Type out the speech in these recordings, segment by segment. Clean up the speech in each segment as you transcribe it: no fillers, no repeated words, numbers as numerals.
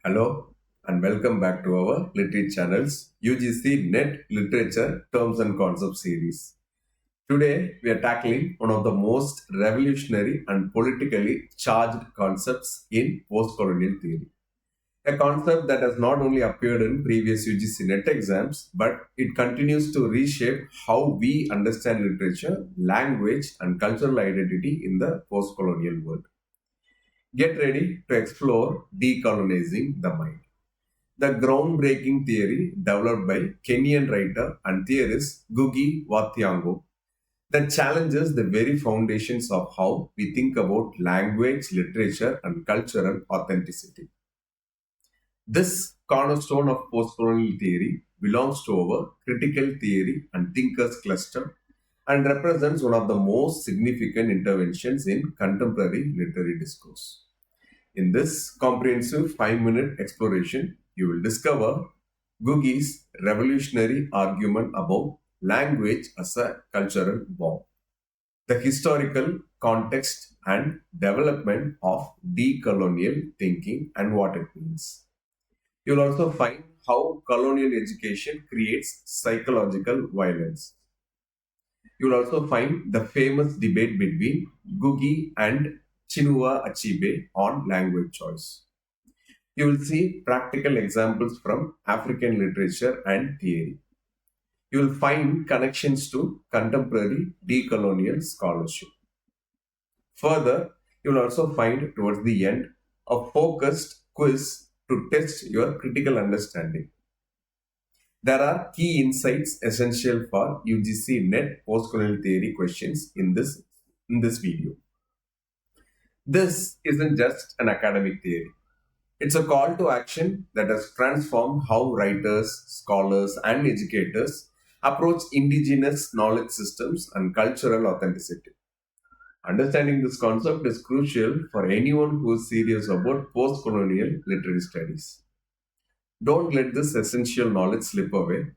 Hello and welcome back to our Literature channel's UGC NET Literature Terms and Concepts series. Today we are tackling one of the most revolutionary and politically charged concepts in post-colonial theory. A concept that has not only appeared in previous UGC NET exams, but it continues to reshape how we understand literature, language, and cultural identity in the post-colonial world. Get ready to explore Decolonizing the Mind, the groundbreaking theory developed by Kenyan writer and theorist Ngugi wa Thiong'o that challenges the very foundations of how we think about language, literature, and cultural authenticity. This cornerstone of postcolonial theory belongs to our critical theory and thinkers cluster and represents one of the most significant interventions in contemporary literary discourse. In this comprehensive 5-minute exploration, you will discover Ngugi's revolutionary argument about language as a cultural bomb, the historical context and development of decolonial thinking and what it means. You'll also find how colonial education creates psychological violence. You'll also find the famous debate between Ngugi and Chinua Achebe on language choice. You will see practical examples from African literature and theory. You will find connections to contemporary decolonial scholarship. Further, you will also find towards the end a focused quiz to test your critical understanding. There are key insights essential for UGC NET postcolonial theory questions in this video. This isn't just an academic theory. It's a call to action that has transformed how writers, scholars, and educators approach indigenous knowledge systems and cultural authenticity. Understanding this concept is crucial for anyone who is serious about post-colonial literary studies. Don't let this essential knowledge slip away.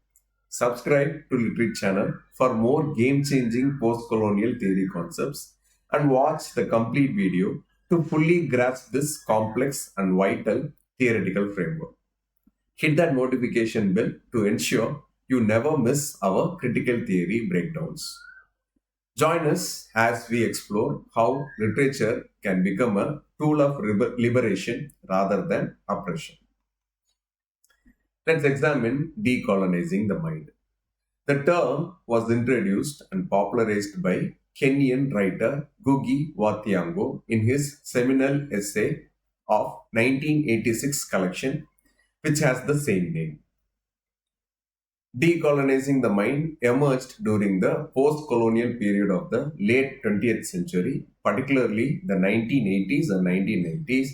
Subscribe to Literature channel for more game-changing post-colonial theory concepts and watch the complete video to fully grasp this complex and vital theoretical framework. Hit that notification bell to ensure you never miss our critical theory breakdowns. Join us as we explore how literature can become a tool of liberation rather than oppression. Let's examine decolonizing the mind. The term was introduced and popularized by Kenyan writer Ngugi wa Thiong'o in his seminal essay of 1986 collection, which has the same name. Decolonizing the mind emerged during the post-colonial period of the late 20th century, particularly the 1980s and 1990s,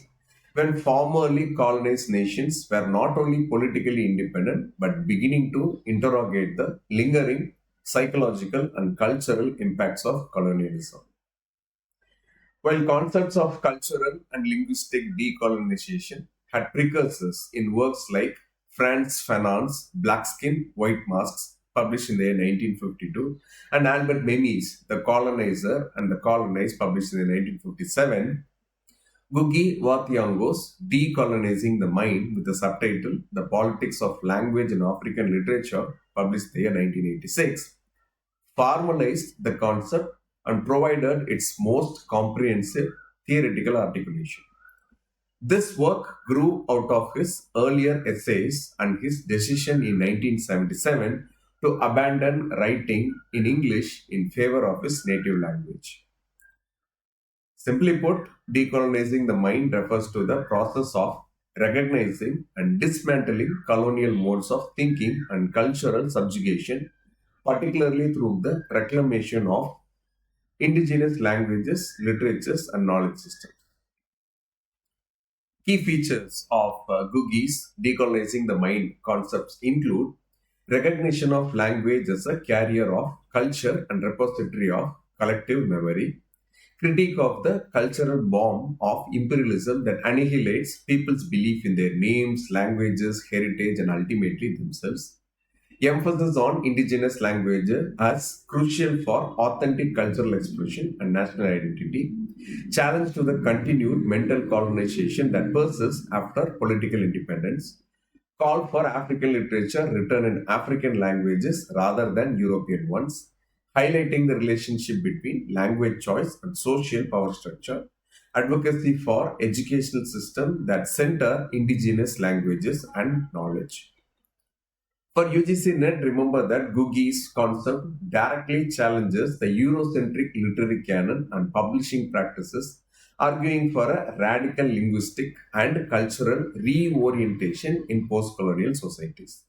when formerly colonized nations were not only politically independent but beginning to interrogate the lingering psychological and cultural impacts of colonialism. While concepts of cultural and linguistic decolonization had precursors in works like Frantz Fanon's Black Skin, White Masks, published in the year 1952, and Albert Memmi's The Colonizer and the Colonized, published in the 1957, Ngugi wa Thiong'o's Decolonizing the Mind with the subtitle The Politics of Language in African Literature, published in the year 1986, formalized the concept and provided its most comprehensive theoretical articulation. This work grew out of his earlier essays and his decision in 1977 to abandon writing in English in favor of his native language. Simply put, decolonizing the mind refers to the process of recognizing and dismantling colonial modes of thinking and cultural subjugation, particularly through the reclamation of indigenous languages, literatures, and knowledge systems. Key features of Ngugi's Decolonizing the Mind concepts include recognition of language as a carrier of culture and repository of collective memory, critique of the cultural bomb of imperialism that annihilates people's belief in their names, languages, heritage, and ultimately themselves, emphasis on indigenous language as crucial for authentic cultural expression and national identity, challenge to the continued mental colonization that persists after political independence, call for African literature written in African languages rather than European ones, highlighting the relationship between language choice and social power structure, advocacy for educational system that center indigenous languages and knowledge. For UGC NET, remember that Gugi's concept directly challenges the Eurocentric literary canon and publishing practices, arguing for a radical linguistic and cultural reorientation in post-colonial societies.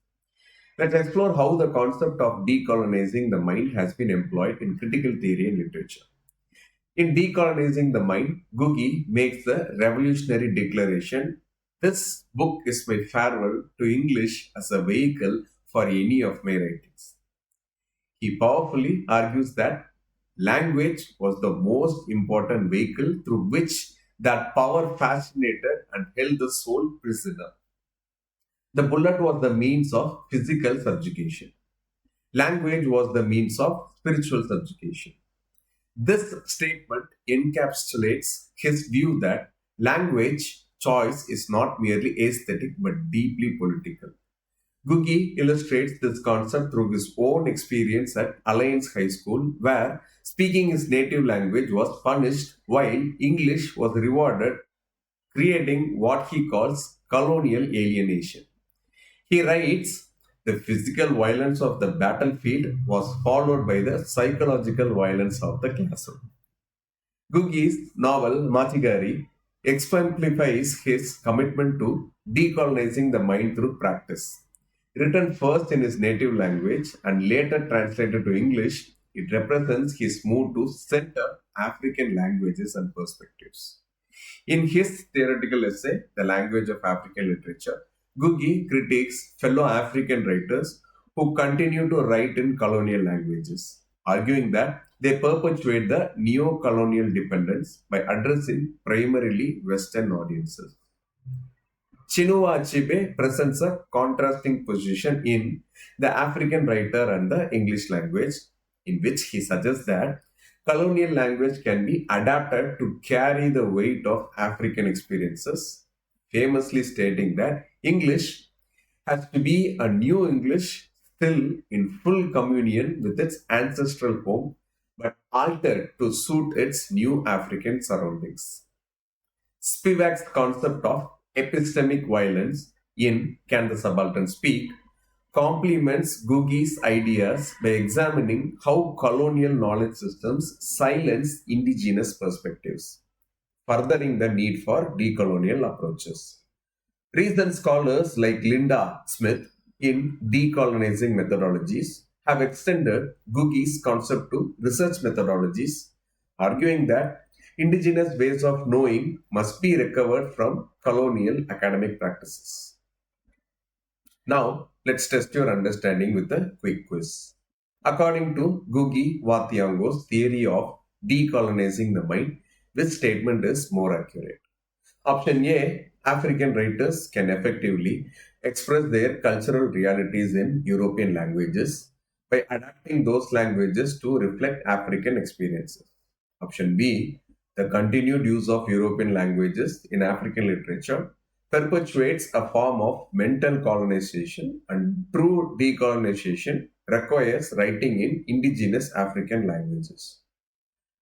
Let's explore how the concept of decolonizing the mind has been employed in critical theory and literature. In Decolonizing the Mind, Gugi makes the revolutionary declaration: "This book is my farewell to English as a vehicle for any of my writings." He powerfully argues that language was the most important vehicle through which that power fascinated and held the soul prisoner. The bullet was the means of physical subjugation. Language was the means of spiritual subjugation. This statement encapsulates his view that language choice is not merely aesthetic but deeply political. Gugi illustrates this concept through his own experience at Alliance High School, where speaking his native language was punished while English was rewarded, creating what he calls colonial alienation. He writes, "The physical violence of the battlefield was followed by the psychological violence of the classroom." Gugi's novel Machigari exemplifies his commitment to decolonizing the mind through practice. Written first in his native language and later translated to English, it represents his move to center African languages and perspectives. In his theoretical essay, The Language of African Literature, Gugi critiques fellow African writers who continue to write in colonial languages, arguing that they perpetuate the neo-colonial dependence by addressing primarily Western audiences. Chinua Achebe presents a contrasting position in The African Writer and the English Language, in which he suggests that colonial language can be adapted to carry the weight of African experiences, famously stating that English has to be a new English still in full communion with its ancestral home, but altered to suit its new African surroundings. Spivak's concept of epistemic violence in Can the Subaltern Speak complements Gugi's ideas by examining how colonial knowledge systems silence indigenous perspectives, furthering the need for decolonial approaches. Recent scholars like Linda Smith in Decolonizing Methodologies have extended Gugi's concept to research methodologies, arguing that indigenous ways of knowing must be recovered from colonial academic practices. Now, let's test your understanding with a quick quiz. According to Gugi wa Thiong'o's theory of decolonizing the mind, which statement is more accurate? Option A: African writers can effectively express their cultural realities in European languages by adapting those languages to reflect African experiences. Option B: The continued use of European languages in African literature perpetuates a form of mental colonization, and true decolonization requires writing in indigenous African languages.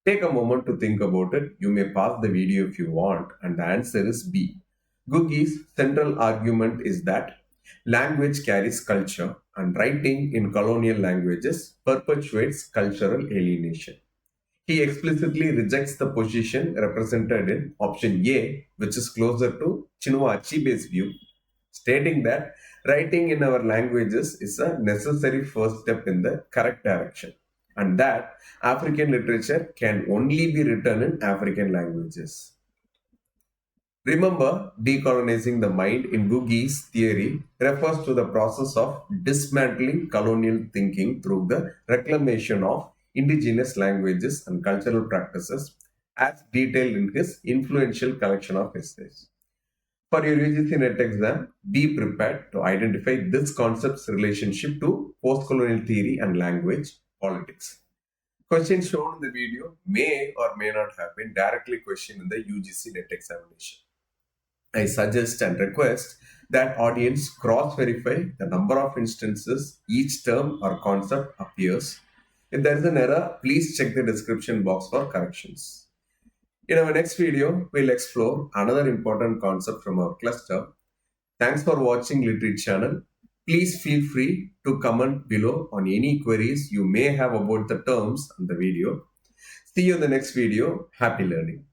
Take a moment to think about it. You may pause the video if you want, and the answer is B. Gugi's central argument is that language carries culture, and writing in colonial languages perpetuates cultural alienation. He explicitly rejects the position represented in option A, which is closer to Chinua Achebe's view, stating that writing in our languages is a necessary first step in the correct direction, and that African literature can only be written in African languages. Remember, decolonizing the mind in Gugi's theory refers to the process of dismantling colonial thinking through the reclamation of indigenous languages and cultural practices, as detailed in his influential collection of essays. For your UGC NET exam, be prepared to identify this concept's relationship to postcolonial theory and language politics. Questions shown in the video may or may not have been directly questioned in the UGC NET examination. I suggest and request that audience cross-verify the number of instances each term or concept appears. If there is an error, please check the description box for corrections. In our next video, we'll explore another important concept from our cluster. Thanks for watching Literate channel. Please feel free to comment below on any queries you may have about the terms in the video. See you in the next video. Happy learning.